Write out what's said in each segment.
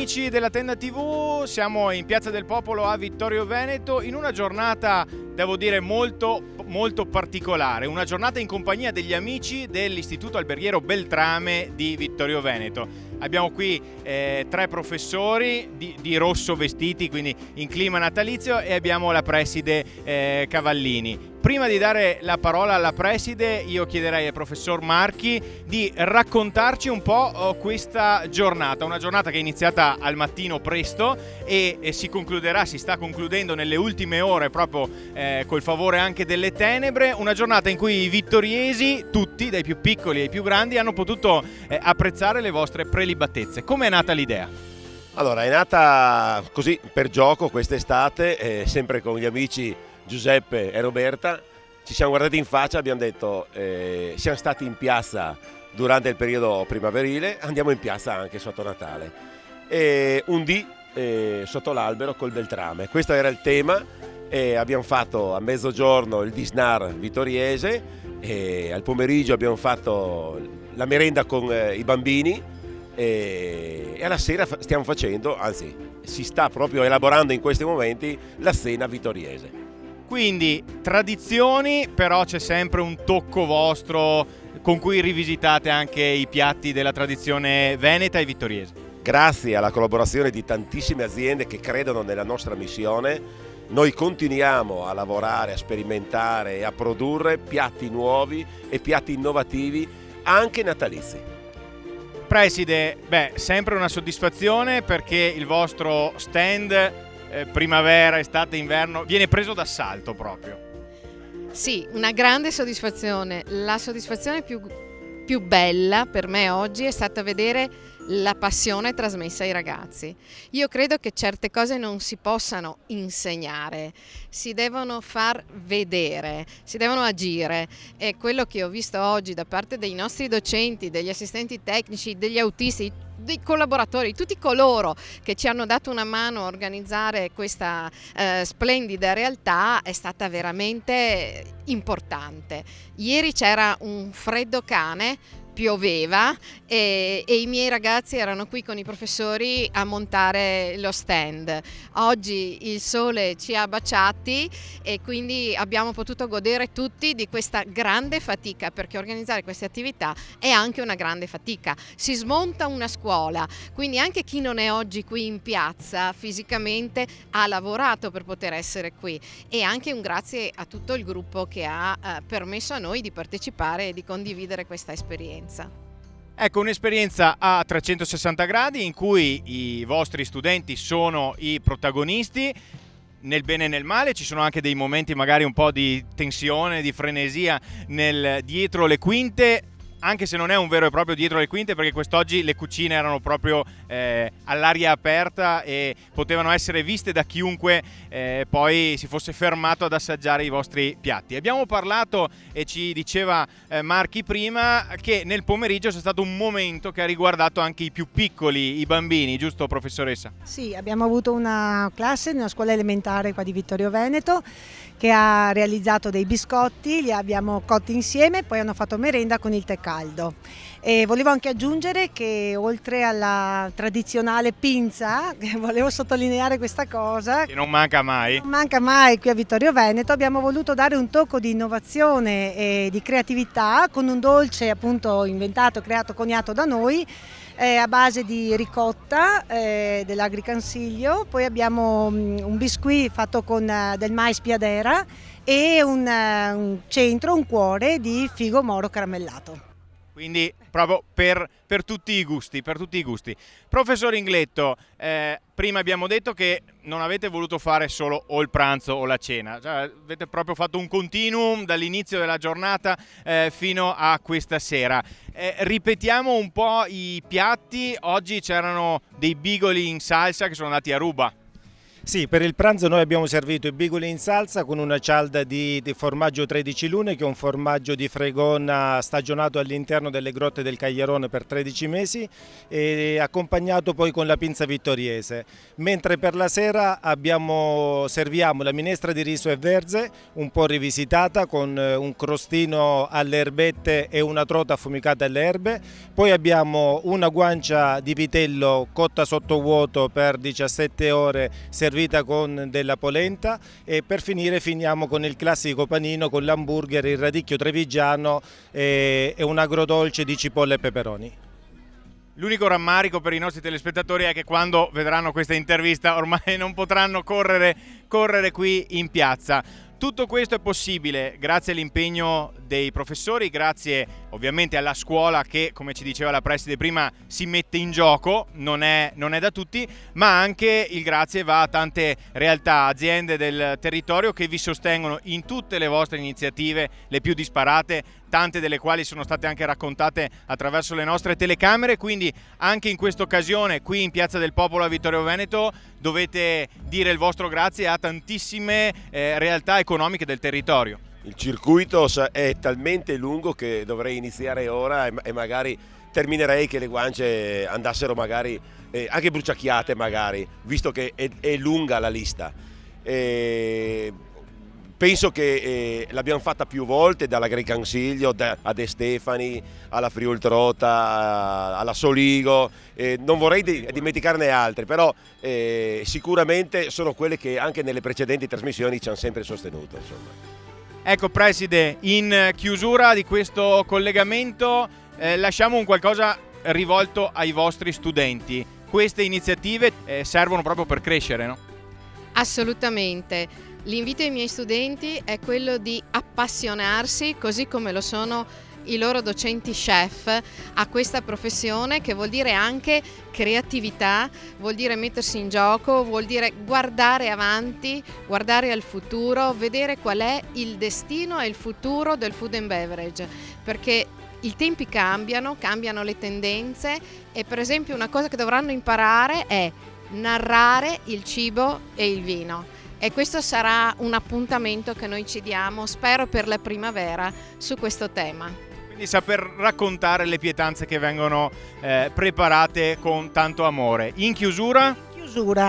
amici della Tenda TV, siamo in Piazza del Popolo a Vittorio Veneto in una giornata, devo dire, molto particolare, una giornata in compagnia degli amici dell'Istituto Alberghiero Beltrame di Vittorio Veneto. Abbiamo qui 3 professori di rosso vestiti, quindi in clima natalizio, e abbiamo la preside Cavallini. Prima di dare la parola alla preside, io chiederei al professor Marchi di raccontarci un po' questa giornata, una giornata che è iniziata al mattino presto e si sta concludendo nelle ultime ore proprio col favore anche delle tenebre, una giornata in cui i vittoriesi, tutti, dai più piccoli ai più grandi, hanno potuto apprezzare le vostre prelibatezze. Come è nata l'idea? Allora, è nata così per gioco quest'estate, sempre con gli amici Giuseppe e Roberta. Ci siamo guardati in faccia e abbiamo detto siamo stati in piazza durante il periodo primaverile, andiamo in piazza anche sotto Natale, e un dì sotto l'albero col Beltrame. Questo era il tema, e abbiamo fatto a mezzogiorno il disnar vittoriese, e al pomeriggio abbiamo fatto la merenda con i bambini, e alla sera stiamo facendo, anzi si sta proprio elaborando in questi momenti, la cena vittoriese. Quindi tradizioni, però c'è sempre un tocco vostro con cui rivisitate anche i piatti della tradizione veneta e vittoriese. Grazie alla collaborazione di tantissime aziende che credono nella nostra missione, noi continuiamo a lavorare, a sperimentare e a produrre piatti nuovi e piatti innovativi anche natalizi. Preside, sempre una soddisfazione perché il vostro stand primavera, estate, inverno viene preso d'assalto proprio. Sì, una grande soddisfazione. La soddisfazione più bella per me oggi è stata vedere la passione trasmessa ai ragazzi. Io credo che certe cose non si possano insegnare, si devono far vedere, si devono agire, e quello che ho visto oggi da parte dei nostri docenti, degli assistenti tecnici, degli autisti, dei collaboratori, tutti coloro che ci hanno dato una mano a organizzare questa splendida realtà, è stata veramente importante. Ieri c'era un freddo cane, pioveva e i miei ragazzi erano qui con i professori a montare lo stand. Oggi il sole ci ha baciati e quindi abbiamo potuto godere tutti di questa grande fatica, perché organizzare queste attività è anche una grande fatica. Si smonta una scuola, quindi anche chi non è oggi qui in piazza fisicamente ha lavorato per poter essere qui, e anche un grazie a tutto il gruppo che ha permesso a noi di partecipare e di condividere questa esperienza. Ecco, un'esperienza a 360 gradi in cui i vostri studenti sono i protagonisti, nel bene e nel male. Ci sono anche dei momenti magari un po' di tensione, di frenesia dietro le quinte, anche se non è un vero e proprio dietro le quinte, perché quest'oggi le cucine erano proprio all'aria aperta e potevano essere viste da chiunque poi si fosse fermato ad assaggiare i vostri piatti. Abbiamo parlato, e ci diceva Marchi prima, che nel pomeriggio c'è stato un momento che ha riguardato anche i più piccoli, i bambini, giusto professoressa? Sì, abbiamo avuto una classe in una scuola elementare qua di Vittorio Veneto che ha realizzato dei biscotti, li abbiamo cotti insieme, poi hanno fatto merenda con il tè caldo. E volevo anche aggiungere che oltre alla tradizionale pinza, volevo sottolineare questa cosa, che non manca mai. Non manca mai qui a Vittorio Veneto, abbiamo voluto dare un tocco di innovazione e di creatività con un dolce appunto inventato, creato, coniato da noi, a base di ricotta dell'Agricansiglio. Poi abbiamo un biscuit fatto con del mais piadera e un centro, un cuore di figo moro caramellato. Quindi proprio per tutti i gusti, per tutti i gusti. Professor Ingletto, prima abbiamo detto che non avete voluto fare solo o il pranzo o la cena, cioè, avete proprio fatto un continuum dall'inizio della giornata fino a questa sera. Ripetiamo un po' i piatti. Oggi c'erano dei bigoli in salsa che sono andati a ruba. Sì, per il pranzo noi abbiamo servito i bigoli in salsa con una cialda di formaggio 13 lune, che è un formaggio di Fregona stagionato all'interno delle grotte del Cagliarone per 13 mesi, e accompagnato poi con la pinza vittoriese. Mentre per la sera serviamo la minestra di riso e verze, un po' rivisitata, con un crostino alle erbette e una trota affumicata alle erbe. Poi abbiamo una guancia di vitello cotta sotto vuoto per 17 ore, servita con della polenta, e per finire finiamo con il classico panino con l'hamburger, il radicchio trevigiano e un agrodolce di cipolle e peperoni. L'unico rammarico per i nostri telespettatori è che quando vedranno questa intervista ormai non potranno correre qui in piazza. Tutto questo è possibile grazie all'impegno dei professori, grazie ovviamente alla scuola che, come ci diceva la preside prima, si mette in gioco, non è da tutti, ma anche il grazie va a tante realtà, aziende del territorio che vi sostengono in tutte le vostre iniziative, le più disparate, tante delle quali sono state anche raccontate attraverso le nostre telecamere. Quindi anche in questa occasione qui in Piazza del Popolo a Vittorio Veneto dovete dire il vostro grazie a tantissime realtà economiche del territorio. Il circuito è talmente lungo che dovrei iniziare ora e magari terminerei che le guance andassero magari anche bruciacchiate, magari, visto che è lunga la lista. Penso che l'abbiamo fatta più volte, dalla Grey Cansiglio a De Stefani, alla Friultrota, alla Soligo, non vorrei dimenticarne altre, però sicuramente sono quelle che anche nelle precedenti trasmissioni ci hanno sempre sostenuto, insomma. Ecco preside, in chiusura di questo collegamento lasciamo un qualcosa rivolto ai vostri studenti. Queste iniziative servono proprio per crescere, no? Assolutamente. L'invito ai miei studenti è quello di appassionarsi, così come lo sono i loro docenti chef, a questa professione, che vuol dire anche creatività, vuol dire mettersi in gioco, vuol dire guardare avanti, guardare al futuro, vedere qual è il destino e il futuro del food and beverage, perché i tempi cambiano le tendenze, e per esempio una cosa che dovranno imparare è narrare il cibo e il vino. E questo sarà un appuntamento che noi ci diamo, spero per la primavera, su questo tema. Quindi saper raccontare le pietanze che vengono preparate con tanto amore. In chiusura?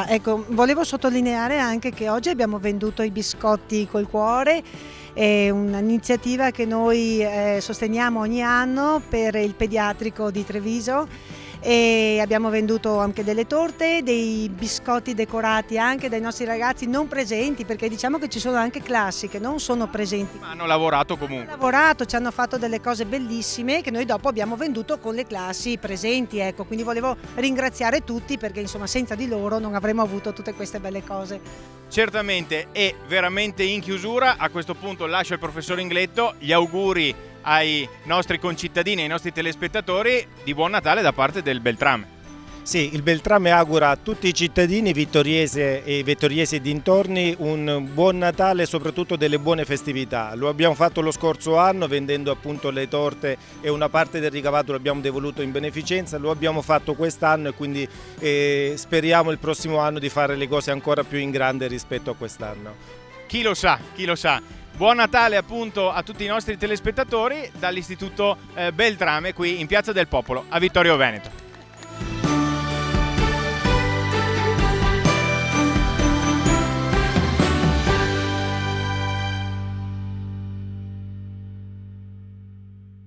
Ecco, volevo sottolineare anche che oggi abbiamo venduto i biscotti col cuore, è un'iniziativa che noi sosteniamo ogni anno per il pediatrico di Treviso, e abbiamo venduto anche delle torte, dei biscotti decorati anche dai nostri ragazzi non presenti, perché diciamo che ci sono anche classi che non sono presenti. Ma hanno lavorato comunque. Hanno lavorato, ci hanno fatto delle cose bellissime che noi dopo abbiamo venduto con le classi presenti, ecco, quindi volevo ringraziare tutti, perché insomma senza di loro non avremmo avuto tutte queste belle cose. Certamente, e veramente in chiusura a questo punto lascio il professor Ingletto gli auguri ai nostri concittadini, ai nostri telespettatori di buon Natale da parte del Beltrame. Sì, il Beltrame augura a tutti i cittadini vittoriesi e vittoriesi dintorni un buon Natale e soprattutto delle buone festività. Lo abbiamo fatto lo scorso anno vendendo appunto le torte, e una parte del ricavato l'abbiamo devoluto in beneficenza. Lo abbiamo fatto quest'anno e quindi speriamo il prossimo anno di fare le cose ancora più in grande rispetto a quest'anno. Chi lo sa, chi lo sa. Buon Natale appunto a tutti i nostri telespettatori dall'Istituto Beltrame qui in Piazza del Popolo a Vittorio Veneto.